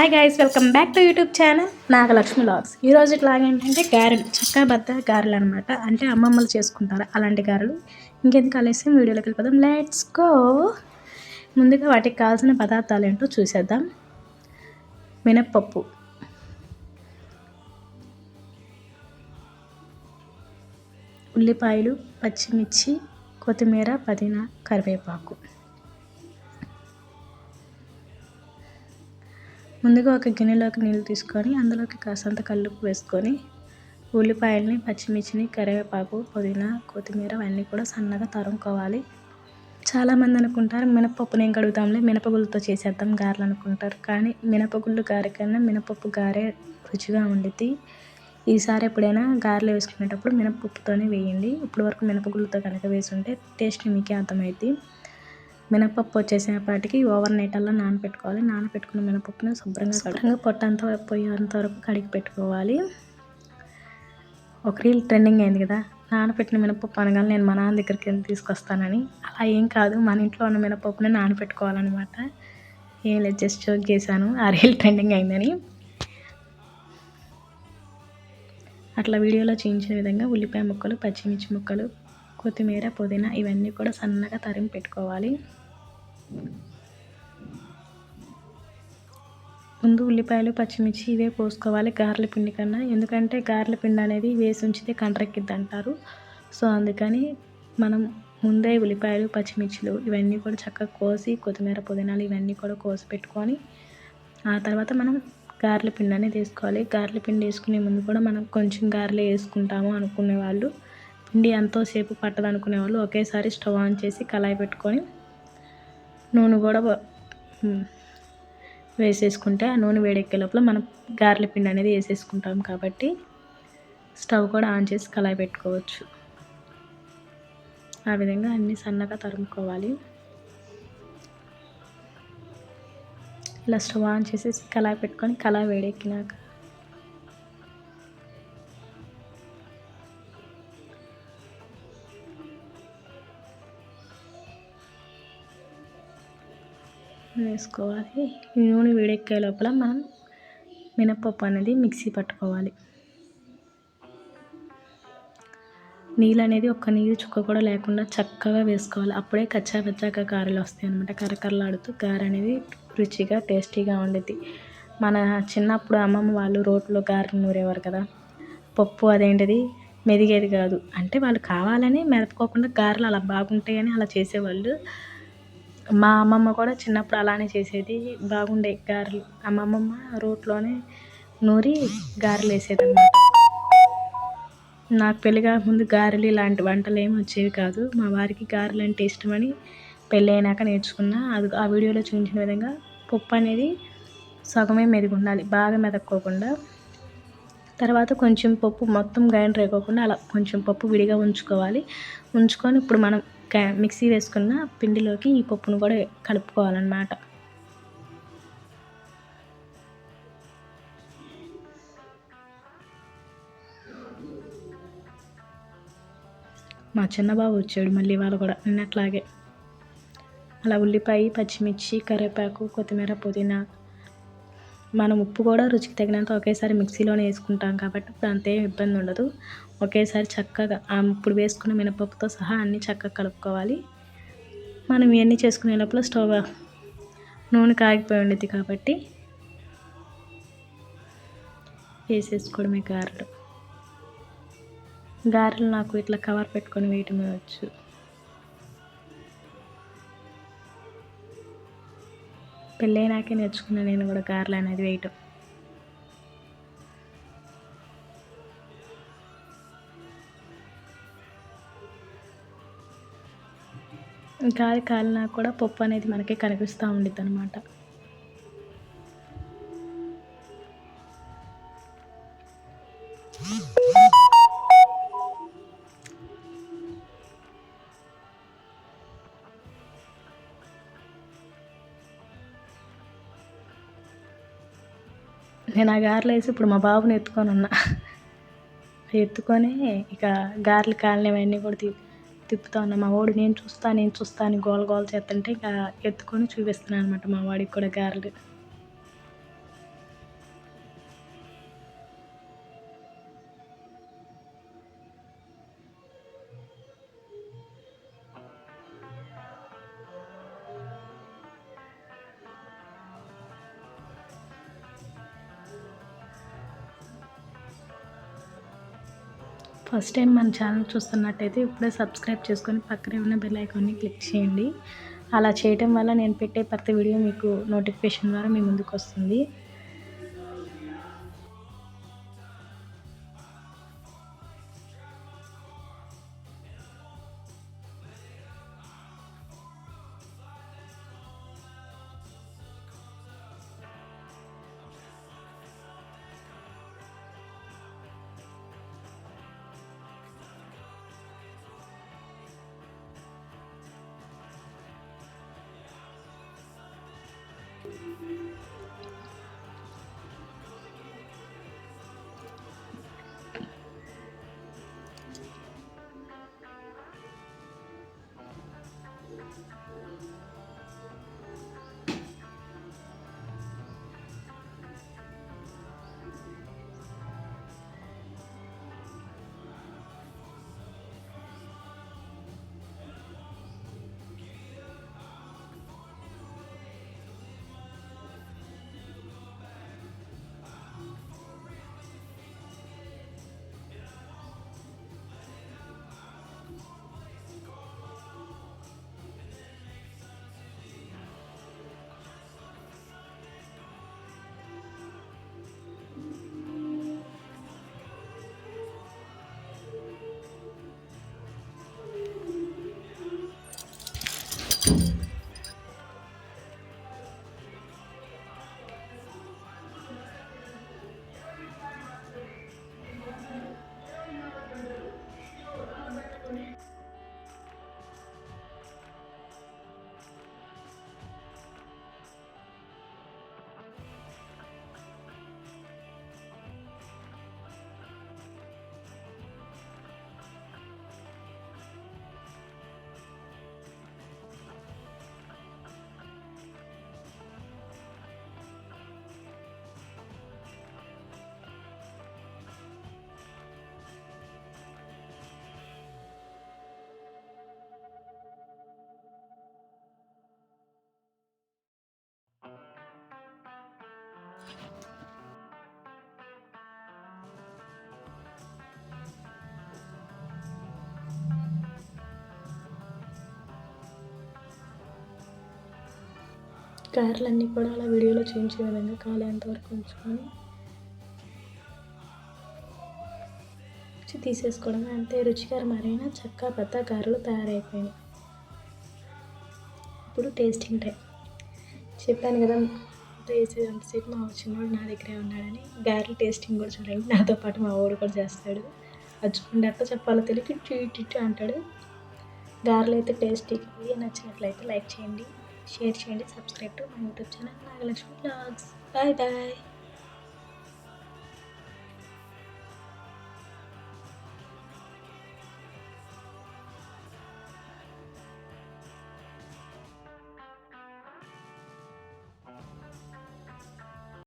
Hi guys, welcome back to YouTube channel Nagalakshmi vlogs. ఈరోజు ఇట్లాగ ఏంటంటే గారెలు, చక్కాబద్ద గారెలు అనమాట. అంటే అమ్మమ్మలు చేసుకుంటారు అలాంటి గారెలు. ఇంకెందుకు ఆలస్యం, వీడియోలోకి వెళ్ళిపోదాం. Let's go. ముందుగా వాటికి కావాల్సిన పదార్థాలు ఏంటో చూసేద్దాం. మినప్పప్పు, ఉల్లిపాయలు, పచ్చిమిర్చి, కొత్తిమీర, పుదీనా, కరివేపాకు. ముందుగా ఒక గిన్నెలోకి నీళ్ళు తీసుకొని అందులోకి కాసంత కల్లుప్పు వేసుకొని ఉల్లిపాయలని, పచ్చిమిర్చిని, కరివేపాకు, పుదీనా, కొత్తిమీర అవన్నీ కూడా సన్నగా తరుముకోవాలి. చాలామంది అనుకుంటారు మినపప్పు నేను కడుగుతాంలే, మినపగుళ్ళతో చేసేద్దాం గారెలు అనుకుంటారు. కానీ మినపగుళ్ళు గారె కన్నా మినపప్పు గారె రుచిగా ఉండిద్ది. ఈసారి ఎప్పుడైనా గారెలు వేసుకునేటప్పుడు మినపప్పుతోనే వేయండి. ఇప్పుడు వరకు మినపగుళ్ళతో కనుక వేసుంటే టేస్ట్ మీకే అర్థమైద్ది. మినపప్పు వచ్చేసేపాటికి ఓవర్ నైట్ అలా నానబెట్టుకోవాలి. నానబెట్టుకున్న మినపప్పుని శుభ్రంగా పొట్టంతా పోయేంత వరకు కడిగి పెట్టుకోవాలి. ఒక రీల్ ట్రెండింగ్ అయింది కదా, నానబెట్టిన మినపప్పు అనగానే నేను మా నాన్న దగ్గరికి వెళ్ళి తీసుకొస్తానని. అలా ఏం కాదు, మన ఇంట్లో ఉన్న మినపప్పుని నానబెట్టుకోవాలన్నమాట. ఏం లేదు, జస్ట్ జోక్ చేశాను, ఆ రీల్ ట్రెండింగ్ అయిందని. అట్లా వీడియోలో చూపించిన విధంగా ఉల్లిపాయ ముక్కలు, పచ్చిమిర్చి ముక్కలు, కొత్తిమీర, పుదీనా ఇవన్నీ కూడా సన్నగా తరిమి పెట్టుకోవాలి. ముందు ఉల్లిపాయలు, పచ్చిమిర్చి ఇవే పోసుకోవాలి గారెల పిండి కన్నా. ఎందుకంటే గారెల పిండి అనేది వేసి ఉంచితే కండ్రెక్కిద్ది అంటారు. సో అందుకని మనం ముందే ఉల్లిపాయలు, పచ్చిమిర్చిలు ఇవన్నీ కూడా చక్కగా కోసి, కొత్తిమీర, పుదీనాలు ఇవన్నీ కూడా కోసి పెట్టుకొని ఆ తర్వాత మనం గారెల పిండి అనేది వేసుకోవాలి. గారెల పిండి వేసుకునే ముందు కూడా మనం కొంచెం గారెలే వేసుకుంటాము అనుకునేవాళ్ళు, పిండి ఎంతోసేపు పట్టదు అనుకునేవాళ్ళు ఒకేసారి స్టవ్ ఆన్ చేసి కళాయి పెట్టుకొని నూనె కూడా వేసేసుకుంటే ఆ నూనె వేడెక్కే లోపల మనం గారెల పిండి అనేది వేసేసుకుంటాం కాబట్టి స్టవ్ కూడా ఆన్ చేసి కళాయి పెట్టుకోవచ్చు. ఆ విధంగా అన్నీ సన్నగా తరుముకోవాలి. ఇలా స్టవ్ ఆన్ చేసేసి కళాయి పెట్టుకొని కళాయి వేడెక్కినాక వేసుకోవాలి. ఈ నూనె వేడెక్కే లోపల మనం మినపప్పు అనేది మిక్సీ పట్టుకోవాలి. నీళ్ళు అనేది ఒక్క నీళ్ళు చుక్క కూడా లేకుండా చక్కగా వేసుకోవాలి. అప్పుడే కచ్చా పచ్చాగా గారెలు వస్తాయి అన్నమాట. కరకరలాడుతూ గారె అనేది రుచిగా టేస్టీగా ఉండిద్ది. మన చిన్నప్పుడు అమ్మమ్మ వాళ్ళు రోట్లో గారెలు నూరేవారు కదా, పప్పు అదేంటిది మెదిగేది కాదు. అంటే వాళ్ళు కావాలని మెదపుకోకుండా గారెలు అలా బాగుంటాయని అలా చేసేవాళ్ళు. మా అమ్మమ్మ కూడా చిన్నప్పుడు అలానే చేసేది, బాగుండే గారెలు. మా అమ్మమ్మ రోట్లోనే నూరి గారెలు వేసేదన్నమాట. నాకు పెళ్ళిగా ముందు గారెలు ఇలాంటి వంటలు ఏమి వచ్చేవి కాదు. మా వారికి గారెలు అంటే ఇష్టమని పెళ్ళి అయినాక నేర్చుకున్నా. అది ఆ వీడియోలో చూపించిన విధంగా పప్పు అనేది సగమే మెదిగి ఉండాలి, బాగా మెదక్కోకుండా. తర్వాత కొంచెం పప్పు మొత్తం గ్రైండర్ అయిపోకుండా అలా కొంచెం పప్పు విడిగా ఉంచుకోవాలి. ఉంచుకొని ఇప్పుడు మనం మిక్సీ వేసుకున్న పిండిలోకి ఈ పప్పును కూడా కలుపుకోవాలన్నమాట. మా చిన్నబాబు వచ్చాడు మళ్ళీ ఇవాళ కూడా నిన్నట్లాగే. అలా ఉల్లిపాయ, పచ్చిమిర్చి, కరివేపాకు, కొత్తిమీర, పుదీనా, మనం ఉప్పు కూడా రుచికి తగినంత ఒకేసారి మిక్సీలోనే వేసుకుంటాం కాబట్టి ఇప్పుడు అంతే ఇబ్బంది ఉండదు. ఒకేసారి చక్కగా ఇప్పుడు వేసుకున్న మినపప్పుతో సహా అన్నీ చక్కగా కలుపుకోవాలి. మనం ఇవన్నీ చేసుకునే లోపల స్టవ్ నూనె కాగిపోయి ఉండేది కాబట్టి వేసేసుకోవడమే గారెలు. గారెలు నాకు ఇట్లా కవర్ పెట్టుకొని వేయటమే వచ్చు. పెళ్ళైనాకే నేర్చుకున్నా నేను కూడా గారెలు అనేది వేయటం. గాలి కాలినా కూడా పప్పు అనేది మనకి కనిపిస్తూ ఉండిద్ది అనమాట. నేను ఆ గారెలు వేసి ఇప్పుడు మా బాబుని ఎత్తుకొని ఉన్నా. ఎత్తుకొని ఇక గారెలు కాలినవన్నీ కూడా తిప్పుతా ఉన్నా. మా వాడు నేను చూస్తా అని గోల చేస్తుంటే ఇక ఎత్తుకొని చూపిస్తున్నాను అనమాట మా వాడికి కూడా గారెలు. ఫస్ట్ టైం మన ఛానల్ చూస్తున్నట్టయితే ఇప్పుడే సబ్స్క్రైబ్ చేసుకొని పక్కనే ఉన్న బెల్ ఐకాన్ని క్లిక్ చేయండి. అలా చేయటం వల్ల నేను పెట్టే ప్రతి వీడియో మీకు నోటిఫికేషన్ ద్వారా మీ ముందుకు వస్తుంది. గారెలన్నీ కూడా అలా వీడియోలో చూపించే విధంగా కాలేంత వరకు ఉంచుకొని తీసేసుకోవడం. అంతే, రుచికరమైన చెక్క పెద్ద గారెలు తయారైపోయినాయి. ఇప్పుడు టేస్టింగ్ టైం. చెప్పాను కదా వేసేది అంతసేపు మా చిన్నోడు నా దగ్గరే ఉన్నాడని. గారెలు టేస్టింగ్ కూడా చూడండి, నాతో పాటు మా ఊరు కూడా చేస్తాడు. అది చూడండి ఎట్లా చెప్పాలో తెలియక టిట్ అంటాడు. గారెలు అయితే టేస్టీగా. వీడియో నచ్చినట్లయితే లైక్ చేయండి, షేర్ చేయండి, subscribe to my YouTube channel Nagalakshmi vlogs. Bye bye.